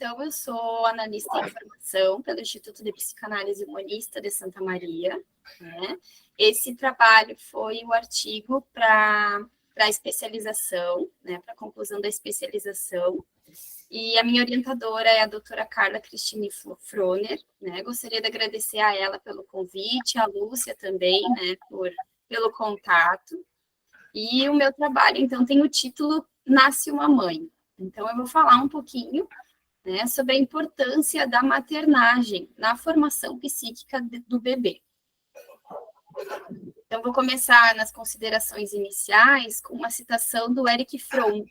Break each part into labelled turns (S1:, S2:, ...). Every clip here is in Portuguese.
S1: Então, eu sou analista em formação pelo Instituto de Psicanálise Humanista de Santa Maria, né? Esse trabalho foi o artigo para a especialização, né, para a conclusão da especialização, e a minha orientadora é a doutora Carla Cristine Froner, né? Gostaria de agradecer a ela pelo convite, a Lúcia também, né, pelo contato. E o meu trabalho, então, tem o título Nasce uma Mãe. Então, eu vou falar um pouquinho, né, sobre a importância da maternagem na formação psíquica do bebê. Então, vou começar nas considerações iniciais com uma citação do Erich Fromm,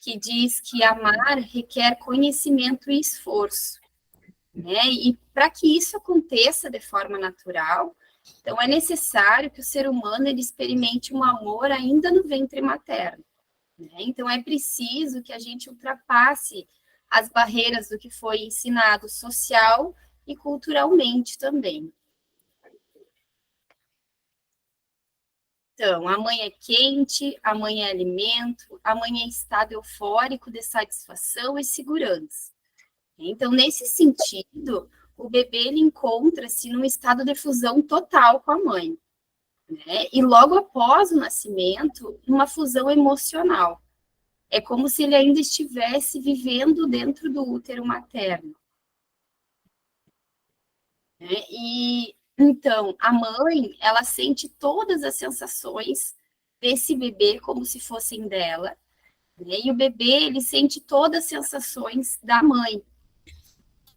S1: que diz que amar requer conhecimento e esforço, né? E para que isso aconteça de forma natural, então é necessário que o ser humano ele experimente um amor ainda no ventre materno, né? Então é preciso que a gente ultrapasse as barreiras do que foi ensinado social e culturalmente também. Então, a mãe é quente, a mãe é alimento, a mãe é estado eufórico de satisfação e segurança. Então, nesse sentido, o bebê ele encontra-se num estado de fusão total com a mãe, né? E logo após o nascimento, uma fusão emocional. É como se ele ainda estivesse vivendo dentro do útero materno, né? E então, a mãe, ela sente todas as sensações desse bebê como se fossem dela, né? E o bebê, ele sente todas as sensações da mãe.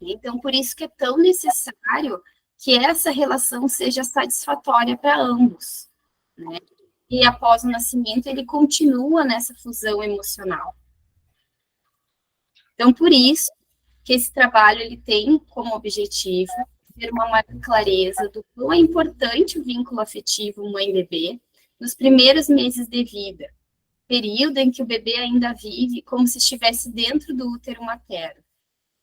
S1: Então, por isso que é tão necessário que essa relação seja satisfatória para ambos, né? E após o nascimento, ele continua nessa fusão emocional. Então, por isso que esse trabalho ele tem como objetivo ter uma maior clareza do quão é importante o vínculo afetivo mãe-bebê nos primeiros meses de vida, período em que o bebê ainda vive como se estivesse dentro do útero materno,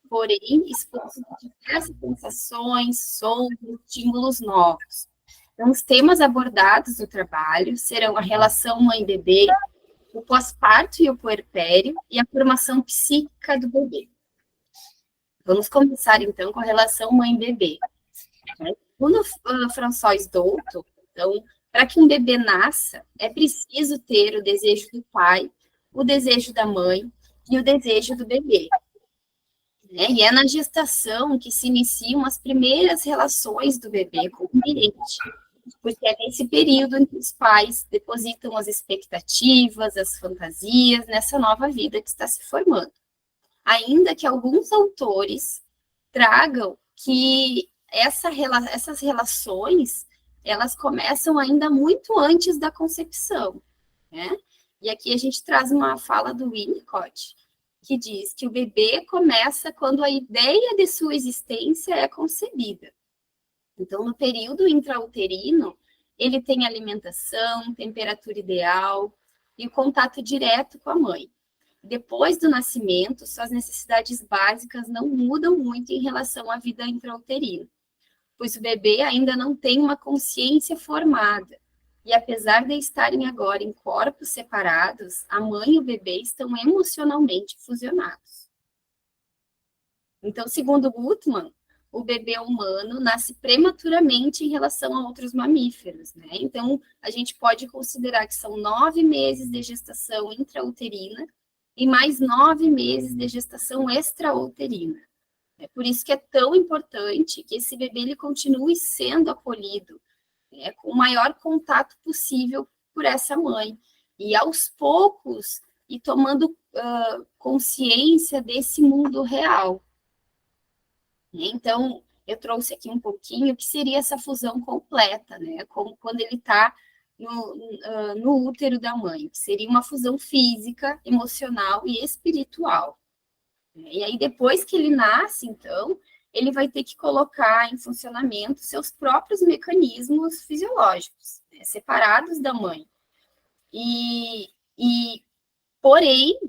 S1: porém exposto a diversas sensações, sons, estímulos novos. Então, os temas abordados no trabalho serão a relação mãe-bebê, o pós-parto e o puerpério e a formação psíquica do bebê. Vamos começar, então, com a relação mãe-bebê. Segundo François Douto, então, para que um bebê nasça, é preciso ter o desejo do pai, o desejo da mãe e o desejo do bebê. E é na gestação que se iniciam as primeiras relações do bebê com o ambiente, porque é nesse período em que os pais depositam as expectativas, as fantasias nessa nova vida que está se formando. Ainda que alguns autores tragam que essas relações, elas começam ainda muito antes da concepção, né? E aqui a gente traz uma fala do Winnicott, que diz que o bebê começa quando a ideia de sua existência é concebida. Então, no período intrauterino, ele tem alimentação, temperatura ideal e o contato direto com a mãe. Depois do nascimento, suas necessidades básicas não mudam muito em relação à vida intrauterina, pois o bebê ainda não tem uma consciência formada. E apesar de estarem agora em corpos separados, a mãe e o bebê estão emocionalmente fusionados. Então, segundo Gutmann, o bebê humano nasce prematuramente em relação a outros mamíferos, né? Então, a gente pode considerar que são 9 meses de gestação intrauterina e mais 9 meses de gestação extrauterina. É por isso que é tão importante que esse bebê ele continue sendo acolhido, né, com o maior contato possível por essa mãe. E aos poucos, e tomando consciência desse mundo real. Então, eu trouxe aqui um pouquinho o que seria essa fusão completa, né? Como quando ele está no útero da mãe, que seria uma fusão física, emocional e espiritual. E aí, depois que ele nasce, então, ele vai ter que colocar em funcionamento seus próprios mecanismos fisiológicos, né, separados da mãe. Porém,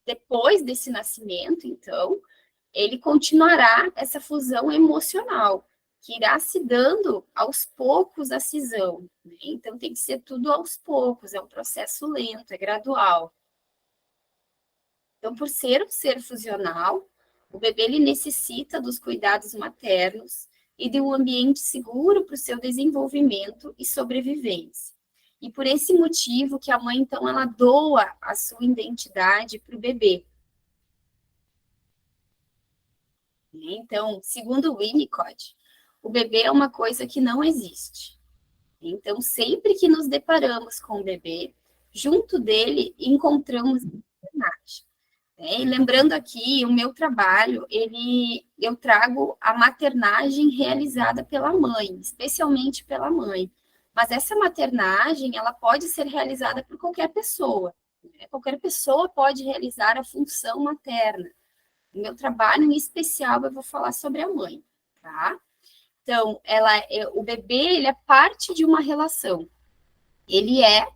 S1: depois desse nascimento, então, ele continuará essa fusão emocional, que irá se dando aos poucos a cisão, né? Então, tem que ser tudo aos poucos, é um processo lento, é gradual. Então, por ser um ser fusional, O bebê ele necessita dos cuidados maternos e de um ambiente seguro para o seu desenvolvimento e sobrevivência. E por esse motivo que a mãe, então, ela doa a sua identidade para o bebê. Então, segundo o Winnicott, o bebê é uma coisa que não existe. Então, sempre que nos deparamos com o bebê, junto dele encontramos a maternagem. E lembrando aqui, o meu trabalho, eu trago a maternagem realizada pela mãe, especialmente pela mãe. Mas essa maternagem, ela pode ser realizada por qualquer pessoa. Né? Qualquer pessoa pode realizar a função materna. No meu trabalho, em especial, eu vou falar sobre a mãe, tá? Então, o bebê, ele é parte de uma relação. Ele é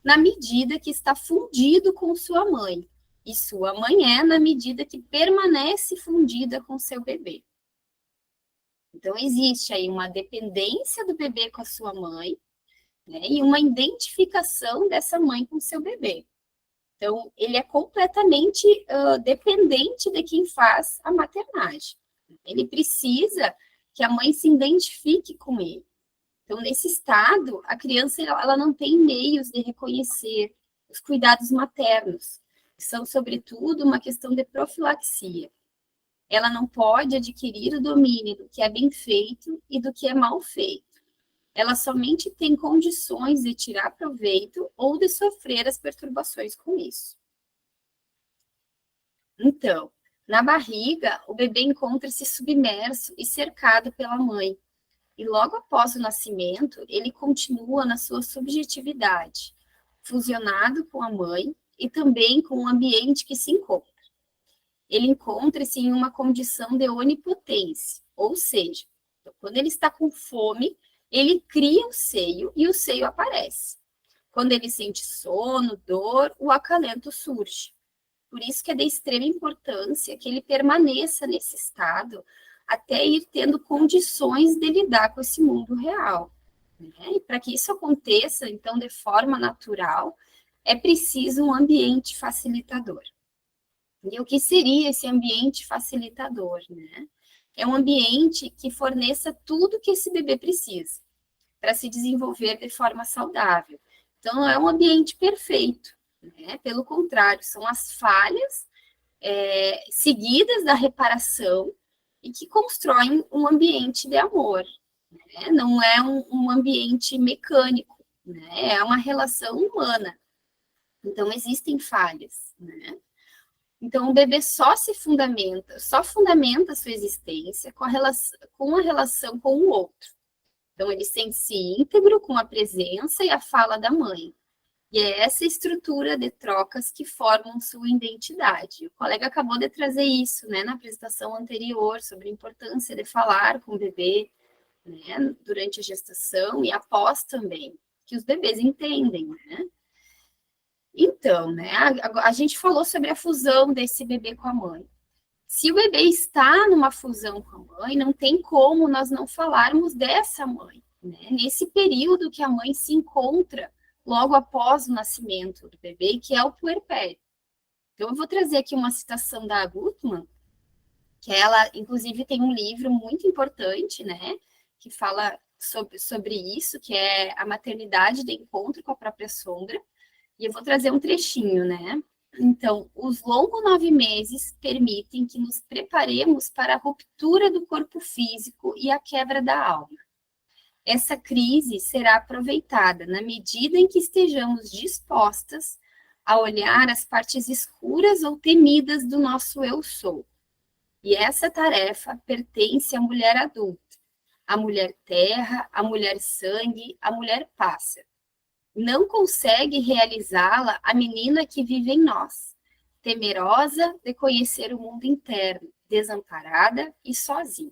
S1: na medida que está fundido com sua mãe. E sua mãe é na medida que permanece fundida com seu bebê. Então, existe aí uma dependência do bebê com a sua mãe, né, e uma identificação dessa mãe com seu bebê. Então, ele é completamente dependente de quem faz a maternagem. Ele precisa que a mãe se identifique com ele. Então, nesse estado, a criança ela não tem meios de reconhecer os cuidados maternos, que são, sobretudo, uma questão de profilaxia. Ela não pode adquirir o domínio do que é bem feito e do que é mal feito. Ela somente tem condições de tirar proveito ou de sofrer as perturbações com isso. Então, na barriga, o bebê encontra-se submerso e cercado pela mãe. E logo após o nascimento, ele continua na sua subjetividade, fusionado com a mãe e também com o ambiente que se encontra. Ele encontra-se em uma condição de onipotência, ou seja, quando ele está com fome, ele cria o seio e o seio aparece. Quando ele sente sono, dor, o acalento surge. Por isso que é de extrema importância que ele permaneça nesse estado até ir tendo condições de lidar com esse mundo real. Né? E para que isso aconteça, então, de forma natural, é preciso um ambiente facilitador. E o que seria esse ambiente facilitador? Né? É um ambiente que forneça tudo que esse bebê precisa para se desenvolver de forma saudável. Então, não é um ambiente perfeito, né? Pelo contrário, são as falhas seguidas da reparação e que constroem um ambiente de amor. Né? Não é um ambiente mecânico, né? É uma relação humana. Então, existem falhas, né? Então, o bebê só fundamenta a sua existência com a relação com o outro. Então, ele sente-se íntegro com a presença e a fala da mãe. E é essa estrutura de trocas que formam sua identidade. O colega acabou de trazer isso, né, na apresentação anterior, sobre a importância de falar com o bebê, né, durante a gestação e após também, que os bebês entendem, né? Então, né, a gente falou sobre a fusão desse bebê com a mãe. Se o bebê está numa fusão com a mãe, não tem como nós não falarmos dessa mãe, né? Nesse período que a mãe se encontra logo após o nascimento do bebê, que é o puerpério. Então, eu vou trazer aqui uma citação da Gutmann, que ela, inclusive, tem um livro muito importante, né, que fala sobre isso, que é a maternidade de encontro com a própria sombra, e eu vou trazer um trechinho, né. Então, os longos 9 meses permitem que nos preparemos para a ruptura do corpo físico e a quebra da alma. Essa crise será aproveitada na medida em que estejamos dispostas a olhar as partes escuras ou temidas do nosso eu sou. E essa tarefa pertence à mulher adulta, à mulher terra, à mulher sangue, à mulher pássaro. Não consegue realizá-la a menina que vive em nós, temerosa de conhecer o mundo interno, desamparada e sozinha.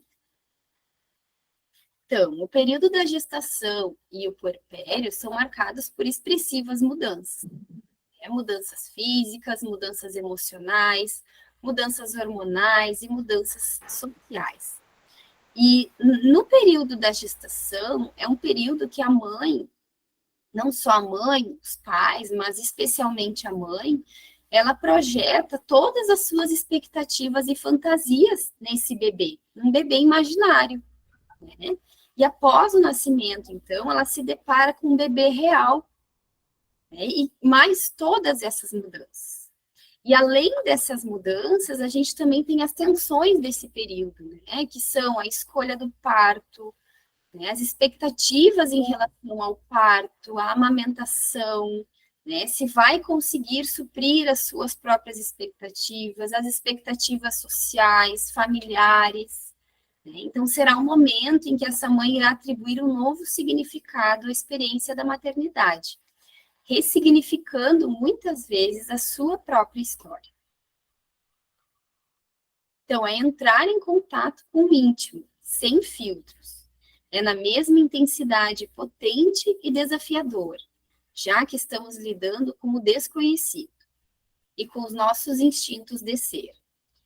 S1: Então, o período da gestação e o puerpério são marcados por expressivas mudanças. Mudanças físicas, mudanças emocionais, mudanças hormonais e mudanças sociais. E no período da gestação, é um período que a mãe, não só a mãe, os pais, mas especialmente a mãe, ela projeta todas as suas expectativas e fantasias nesse bebê, um bebê imaginário, né? E após o nascimento, então, ela se depara com um bebê real, né? E mais todas essas mudanças. E além dessas mudanças, a gente também tem as tensões desse período, né? Que são a escolha do parto, né? As expectativas em relação ao parto, a amamentação, né? Se vai conseguir suprir as suas próprias expectativas, as expectativas sociais, familiares, né? Então, será um momento em que essa mãe irá atribuir um novo significado à experiência da maternidade, ressignificando muitas vezes a sua própria história. Então, é entrar em contato com o íntimo, sem filtros. É na mesma intensidade potente e desafiador, já que estamos lidando com o desconhecido e com os nossos instintos de ser,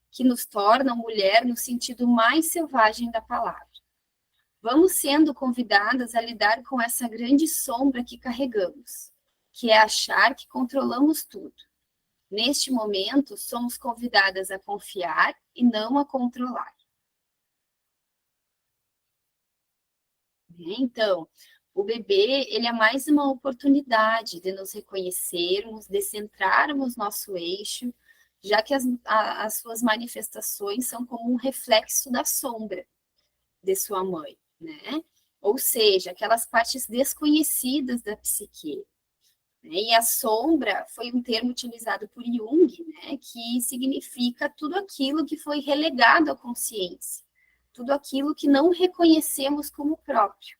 S1: que nos tornam mulher no sentido mais selvagem da palavra. Vamos sendo convidadas a lidar com essa grande sombra que carregamos, que é achar que controlamos tudo. Neste momento, somos convidadas a confiar e não a controlar. Então, o bebê, ele é mais uma oportunidade de nos reconhecermos, de centrarmos nosso eixo, já que as suas manifestações são como um reflexo da sombra de sua mãe, né? Ou seja, aquelas partes desconhecidas da psique. Né? E a sombra foi um termo utilizado por Jung, né? Que significa tudo aquilo que foi relegado à consciência, tudo aquilo que não reconhecemos como próprio.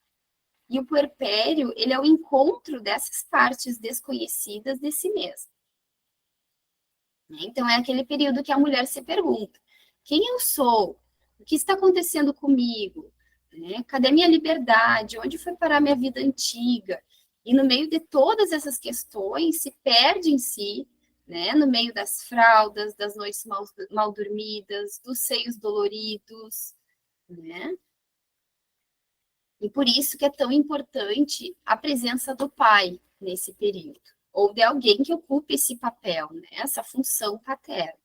S1: E o puerpério, ele é o encontro dessas partes desconhecidas de si mesma. Então, é aquele período que a mulher se pergunta: quem eu sou? O que está acontecendo comigo? Né? Cadê minha liberdade? Onde foi parar minha vida antiga? E no meio de todas essas questões, se perde em si, né? No meio das fraldas, das noites mal dormidas, dos seios doloridos, né? E por isso que é tão importante a presença do pai nesse período, ou de alguém que ocupe esse papel, né? Essa função paterna.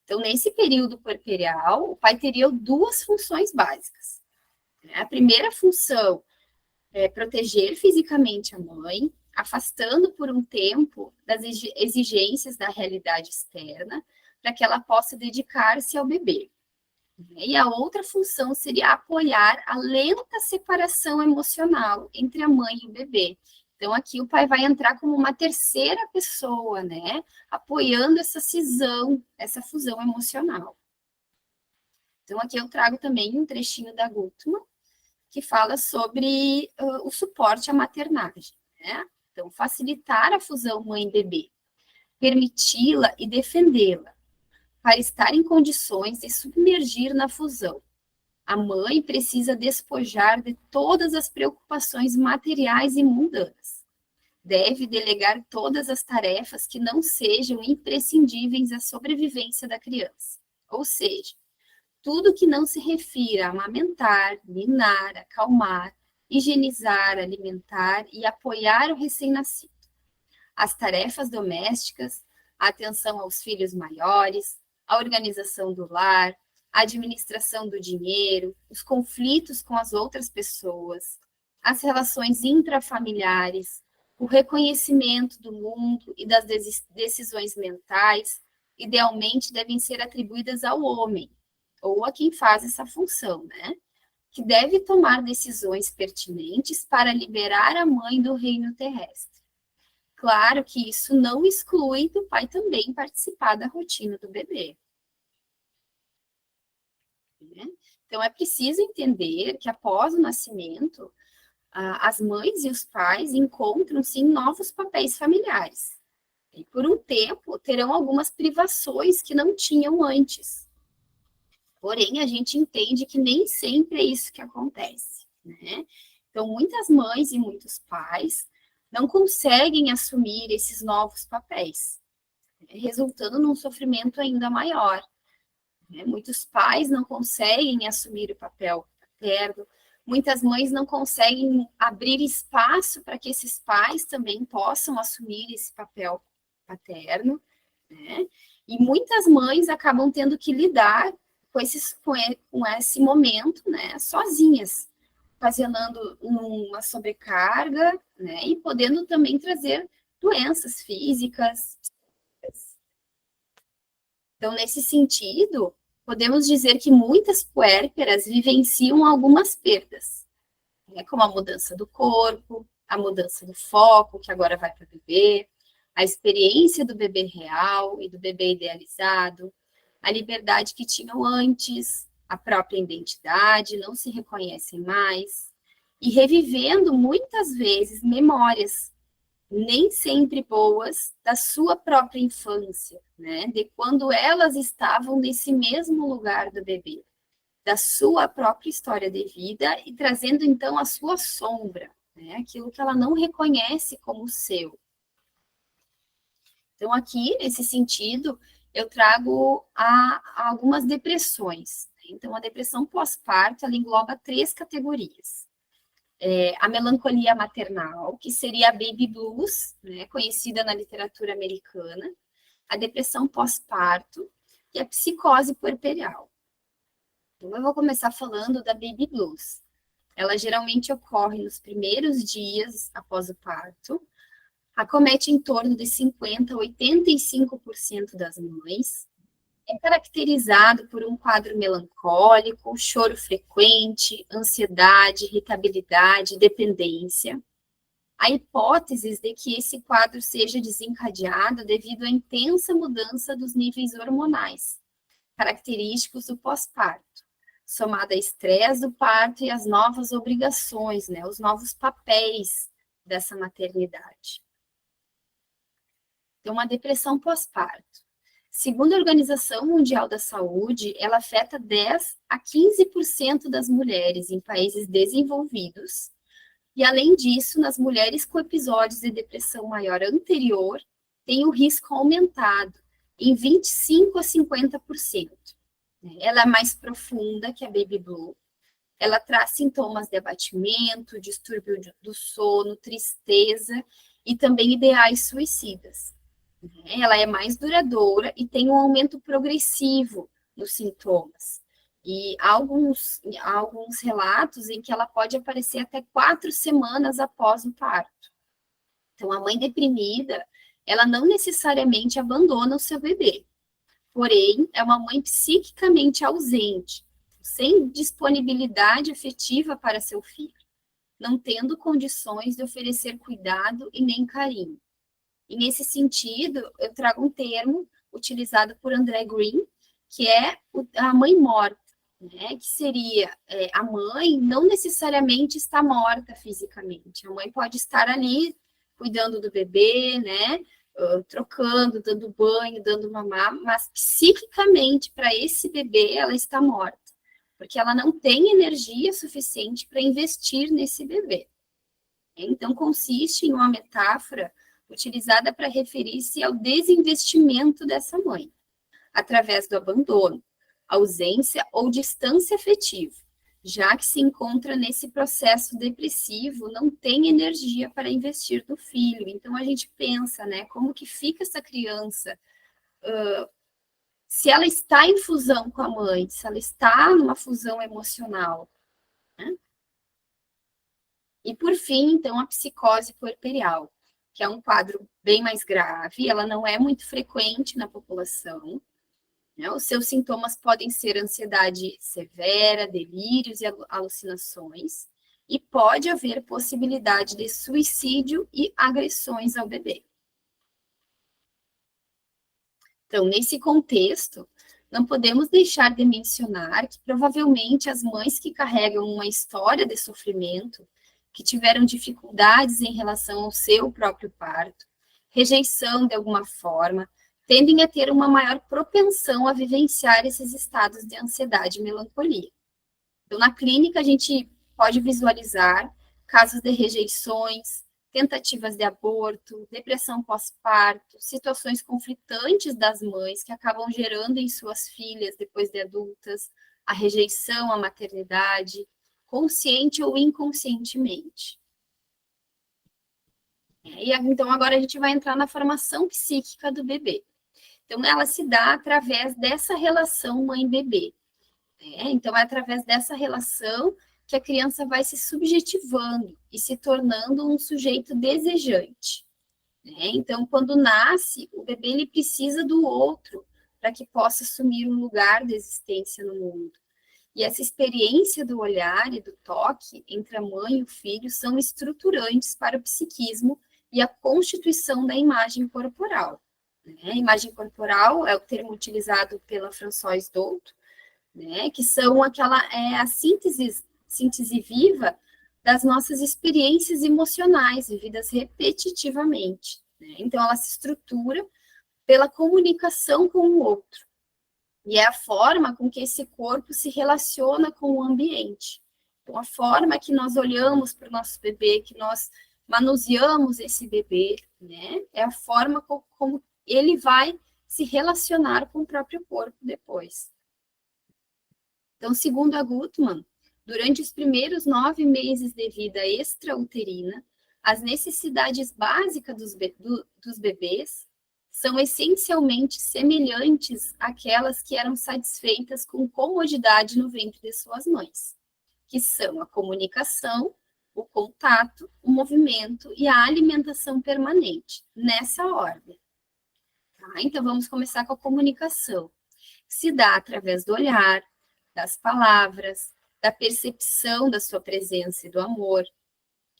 S1: Então, nesse período puerperial, o pai teria duas funções básicas. A primeira função é proteger fisicamente a mãe, afastando por um tempo das exigências da realidade externa, para que ela possa dedicar-se ao bebê. E a outra função seria apoiar a lenta separação emocional entre a mãe e o bebê. Então, aqui o pai vai entrar como uma terceira pessoa, né? Apoiando essa cisão, essa fusão emocional. Então, aqui eu trago também um trechinho da Gutmann, que fala sobre o suporte à maternagem, né? Então, facilitar a fusão mãe-bebê, permiti-la e defendê-la, para estar em condições de submergir na fusão. A mãe precisa despojar de todas as preocupações materiais e mundanas. Deve delegar todas as tarefas que não sejam imprescindíveis à sobrevivência da criança. Ou seja, tudo que não se refira a amamentar, ninar, acalmar, higienizar, alimentar e apoiar o recém-nascido. As tarefas domésticas, a atenção aos filhos maiores, a organização do lar, a administração do dinheiro, os conflitos com as outras pessoas, as relações intrafamiliares, o reconhecimento do mundo e das decisões mentais, idealmente devem ser atribuídas ao homem, ou a quem faz essa função, né? Que deve tomar decisões pertinentes para liberar a mãe do reino terrestre. Claro que isso não exclui do pai também participar da rotina do bebê. Né? Então, é preciso entender que após o nascimento, as mães e os pais encontram-se em novos papéis familiares. E por um tempo terão algumas privações que não tinham antes. Porém, a gente entende que nem sempre é isso que acontece, né? Então, muitas mães e muitos pais não conseguem assumir esses novos papéis, resultando num sofrimento ainda maior. Né? Muitos pais não conseguem assumir o papel paterno, muitas mães não conseguem abrir espaço para que esses pais também possam assumir esse papel paterno, né? E muitas mães acabam tendo que lidar com esse momento, né, sozinhas, ocasionando uma sobrecarga, né, e podendo também trazer doenças físicas. Então, nesse sentido, podemos dizer que muitas puérperas vivenciam algumas perdas, né, como a mudança do corpo, a mudança do foco, que agora vai para o bebê, a experiência do bebê real e do bebê idealizado, a liberdade que tinham antes, a própria identidade, não se reconhecem mais, e revivendo muitas vezes memórias nem sempre boas da sua própria infância, né? De quando elas estavam nesse mesmo lugar do bebê, da sua própria história de vida e trazendo então a sua sombra, né? Aquilo que ela não reconhece como seu. Então, aqui, nesse sentido, eu trago algumas depressões. Então, a depressão pós-parto, ela engloba 3 categorias. A melancolia maternal, que seria a baby blues, né, conhecida na literatura americana, a depressão pós-parto e a psicose puerperal. Então, eu vou começar falando da baby blues. Ela geralmente ocorre nos primeiros dias após o parto, acomete em torno de 50% a 85% das mães, é caracterizado por um quadro melancólico, choro frequente, ansiedade, irritabilidade, dependência. Há hipóteses de que esse quadro seja desencadeado devido à intensa mudança dos níveis hormonais, característicos do pós-parto, somada a estresse do parto e as novas obrigações, né, os novos papéis dessa maternidade. Então, uma depressão pós-parto. Segundo a Organização Mundial da Saúde, ela afeta 10 a 15% das mulheres em países desenvolvidos. E, além disso, nas mulheres com episódios de depressão maior anterior, tem o risco aumentado em 25 a 50%. Ela é mais profunda que a Baby Blue. Ela traz sintomas de abatimento, distúrbio do sono, tristeza e também ideais suicidas. Ela é mais duradoura e tem um aumento progressivo nos sintomas. E há alguns relatos em que ela pode aparecer até 4 semanas após o parto. Então, a mãe deprimida, ela não necessariamente abandona o seu bebê, porém, é uma mãe psiquicamente ausente, sem disponibilidade afetiva para seu filho, não tendo condições de oferecer cuidado e nem carinho. E nesse sentido, eu trago um termo utilizado por André Green, que é a mãe morta, né? Que seria a mãe não necessariamente está morta fisicamente, a mãe pode estar ali cuidando do bebê, né? Trocando, dando banho, dando mamar, mas psiquicamente para esse bebê ela está morta, porque ela não tem energia suficiente para investir nesse bebê. Então, consiste em uma metáfora utilizada para referir-se ao desinvestimento dessa mãe, através do abandono, ausência ou distância afetiva, já que se encontra nesse processo depressivo, não tem energia para investir no filho. Então, a gente pensa, né, como que fica essa criança, se ela está em fusão com a mãe, se ela está numa fusão emocional, né? E, por fim, então, a psicose puerperial, que é um quadro bem mais grave, ela não é muito frequente na população, né? Os seus sintomas podem ser ansiedade severa, delírios e alucinações, e pode haver possibilidade de suicídio e agressões ao bebê. Então, nesse contexto, não podemos deixar de mencionar que provavelmente as mães que carregam uma história de sofrimento, que tiveram dificuldades em relação ao seu próprio parto, rejeição de alguma forma, tendem a ter uma maior propensão a vivenciar esses estados de ansiedade e melancolia. Então, na clínica, a gente pode visualizar casos de rejeições, tentativas de aborto, depressão pós-parto, situações conflitantes das mães que acabam gerando em suas filhas, depois de adultas, a rejeição à maternidade, consciente ou inconscientemente. Então, agora a gente vai entrar na formação psíquica do bebê. Então, ela se dá através dessa relação mãe-bebê, né? Então, é através dessa relação que a criança vai se subjetivando e se tornando um sujeito desejante, né? Então, quando nasce, o bebê ele precisa do outro para que possa assumir um lugar de existência no mundo. E essa experiência do olhar e do toque entre a mãe e o filho são estruturantes para o psiquismo e a constituição da imagem corporal, né? A imagem corporal é o termo utilizado pela Françoise Douto, né? Que são a síntese viva das nossas experiências emocionais vividas repetitivamente, né? Então, ela se estrutura pela comunicação com o outro. E é a forma com que esse corpo se relaciona com o ambiente. Então, a forma que nós olhamos para o nosso bebê, que nós manuseamos esse bebê, né? É a forma como ele vai se relacionar com o próprio corpo depois. Então, segundo a Gutmann, durante os primeiros 9 meses de vida extrauterina, as necessidades básicas dos bebês são essencialmente semelhantes àquelas que eram satisfeitas com comodidade no ventre de suas mães, que são a comunicação, o contato, o movimento e a alimentação permanente, nessa ordem. Tá? Então, vamos começar com a comunicação. Se dá através do olhar, das palavras, da percepção da sua presença e do amor.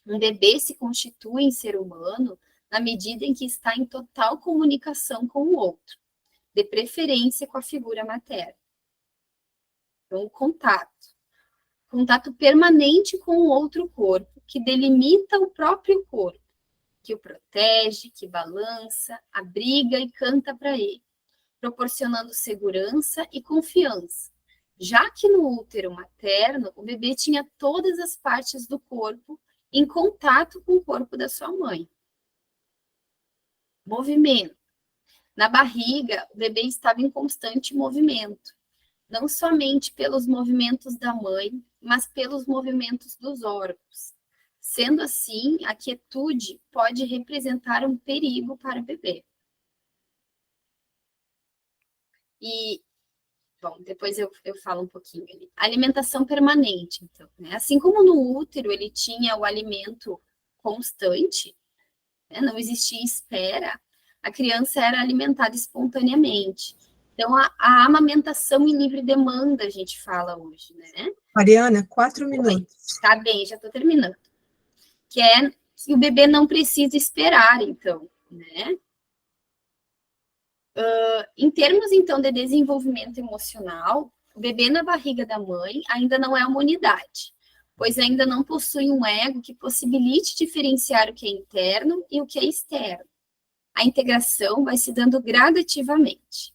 S1: Um bebê se constitui em ser humano na medida em que está em total comunicação com o outro, de preferência com a figura materna. Então, o contato permanente com o outro corpo, que delimita o próprio corpo, que o protege, que balança, abriga e canta para ele, proporcionando segurança e confiança, já que no útero materno, o bebê tinha todas as partes do corpo em contato com o corpo da sua mãe. Movimento. Na barriga, o bebê estava em constante movimento, não somente pelos movimentos da mãe, mas pelos movimentos dos órgãos. Sendo assim, a quietude pode representar um perigo para o bebê. E, bom, depois eu falo um pouquinho ali. Alimentação permanente, então, né? Assim como no útero ele tinha o alimento constante, né? Não existia espera, a criança era alimentada espontaneamente. Então, a amamentação em livre demanda, a gente fala hoje, né?
S2: Mariana, 4 minutos.
S1: Tá bem, já estou terminando. Que é que o bebê não precisa esperar, então, né? Em termos, então, de desenvolvimento emocional, o bebê na barriga da mãe ainda não é uma unidade, pois ainda não possui um ego que possibilite diferenciar o que é interno e o que é externo. A integração vai se dando gradativamente.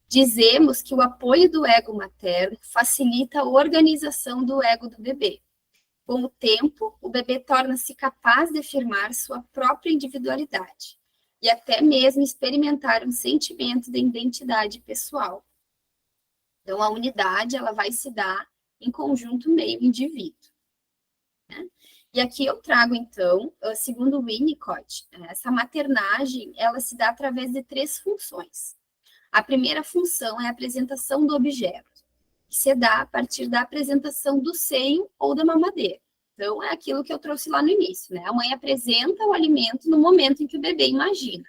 S1: Dizemos que o apoio do ego materno facilita a organização do ego do bebê. Com o tempo, o bebê torna-se capaz de afirmar sua própria individualidade e até mesmo experimentar um sentimento de identidade pessoal. Então, a unidade ela vai se dar em conjunto meio-indivíduo, né? E aqui eu trago, então, segundo Winnicott, essa maternagem ela se dá através de 3 funções. A primeira função é a apresentação do objeto, que se dá a partir da apresentação do seio ou da mamadeira. Então, é aquilo que eu trouxe lá no início, né? A mãe apresenta o alimento no momento em que o bebê imagina,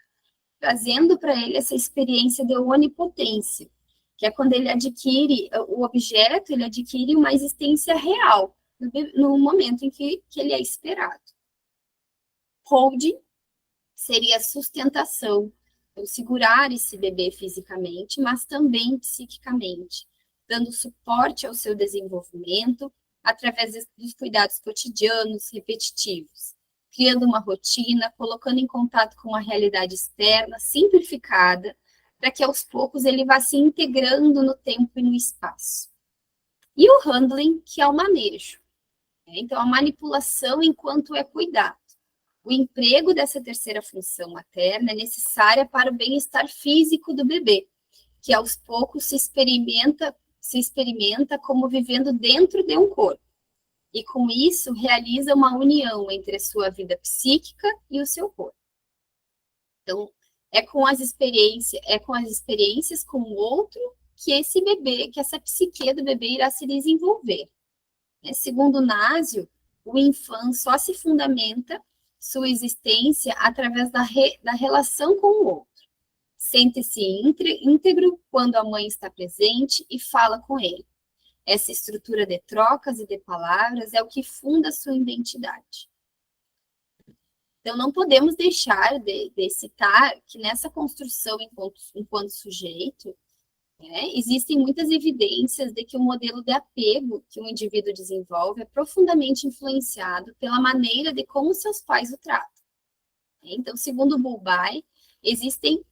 S1: trazendo para ele essa experiência de onipotência, que é quando ele adquire o objeto, ele adquire uma existência real, no momento em que ele é esperado. Holding seria a sustentação, então, segurar esse bebê fisicamente, mas também psiquicamente, dando suporte ao seu desenvolvimento através dos cuidados cotidianos, repetitivos, criando uma rotina, colocando em contato com uma realidade externa, simplificada, para que aos poucos ele vá se integrando no tempo e no espaço. E o handling, que é o manejo. Então, a manipulação enquanto é cuidado. O emprego dessa terceira função materna é necessária para o bem-estar físico do bebê, que aos poucos se experimenta como vivendo dentro de um corpo. E com isso realiza uma união entre a sua vida psíquica e o seu corpo. Então, É com as experiências com o outro que esse bebê, que essa psique do bebê irá se desenvolver. Segundo Násio, o infante só se fundamenta sua existência através da relação com o outro. Sente-se íntegro quando a mãe está presente e fala com ele. Essa estrutura de trocas e de palavras é o que funda a sua identidade. Então, não podemos deixar de citar que nessa construção enquanto sujeito, existem muitas evidências de que o modelo de apego que o indivíduo desenvolve é profundamente influenciado pela maneira de como seus pais o tratam. Então, segundo Bowlby, existem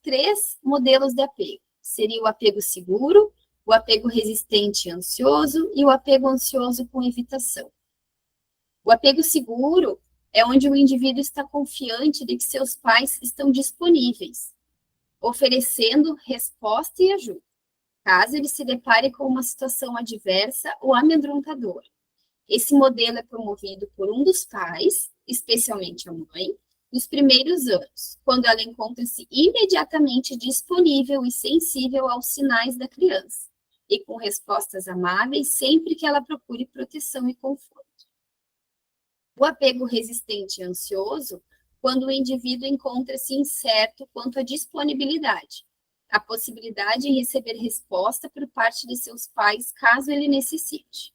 S1: 3 modelos de apego. Seria o apego seguro, o apego resistente e ansioso e o apego ansioso com evitação. O apego seguro é onde o indivíduo está confiante de que seus pais estão disponíveis, oferecendo resposta e ajuda, caso ele se depare com uma situação adversa ou amedrontadora. Esse modelo é promovido por um dos pais, especialmente a mãe, nos primeiros anos, quando ela encontra-se imediatamente disponível e sensível aos sinais da criança, e com respostas amáveis sempre que ela procure proteção e conforto. O apego resistente e ansioso, quando o indivíduo encontra-se incerto quanto à disponibilidade, a possibilidade de receber resposta por parte de seus pais caso ele necessite.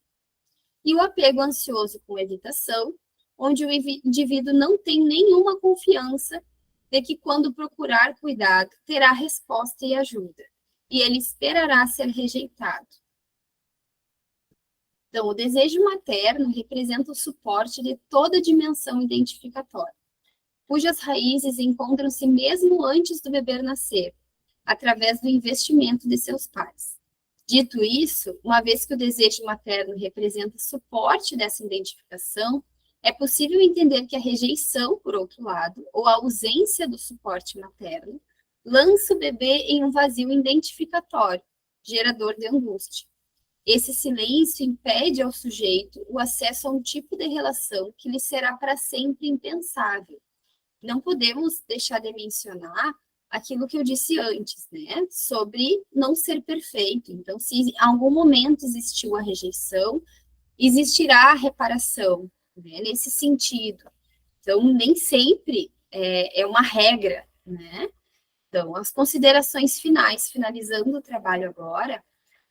S1: E o apego ansioso com evitação, onde o indivíduo não tem nenhuma confiança de que quando procurar cuidado, terá resposta e ajuda, e ele esperará ser rejeitado. Então, o desejo materno representa o suporte de toda a dimensão identificatória, cujas raízes encontram-se mesmo antes do bebê nascer, através do investimento de seus pais. Dito isso, uma vez que o desejo materno representa suporte dessa identificação, é possível entender que a rejeição, por outro lado, ou a ausência do suporte materno, lança o bebê em um vazio identificatório, gerador de angústia. Esse silêncio impede ao sujeito o acesso a um tipo de relação que lhe será para sempre impensável. Não podemos deixar de mencionar aquilo que eu disse antes, sobre não ser perfeito. Então, se em algum momento existiu a rejeição, existirá a reparação, nesse sentido. Então, nem sempre é uma regra, Então, as considerações finais, finalizando o trabalho agora,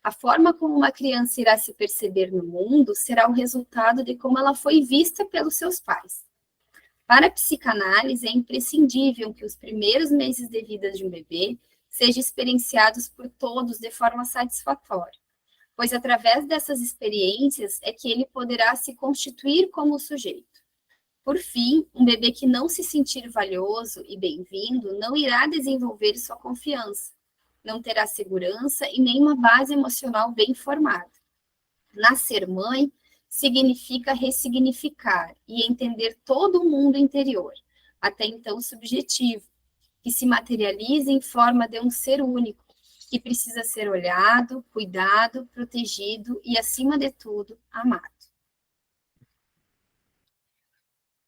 S1: a forma como uma criança irá se perceber no mundo será o resultado de como ela foi vista pelos seus pais. Para a psicanálise, é imprescindível que os primeiros meses de vida de um bebê sejam experienciados por todos de forma satisfatória, pois através dessas experiências é que ele poderá se constituir como sujeito. Por fim, um bebê que não se sentir valioso e bem-vindo não irá desenvolver sua confiança, não terá segurança e nem uma base emocional bem formada. Nascer mãe significa ressignificar e entender todo o mundo interior, até então subjetivo, que se materializa em forma de um ser único, que precisa ser olhado, cuidado, protegido e, acima de tudo, amado.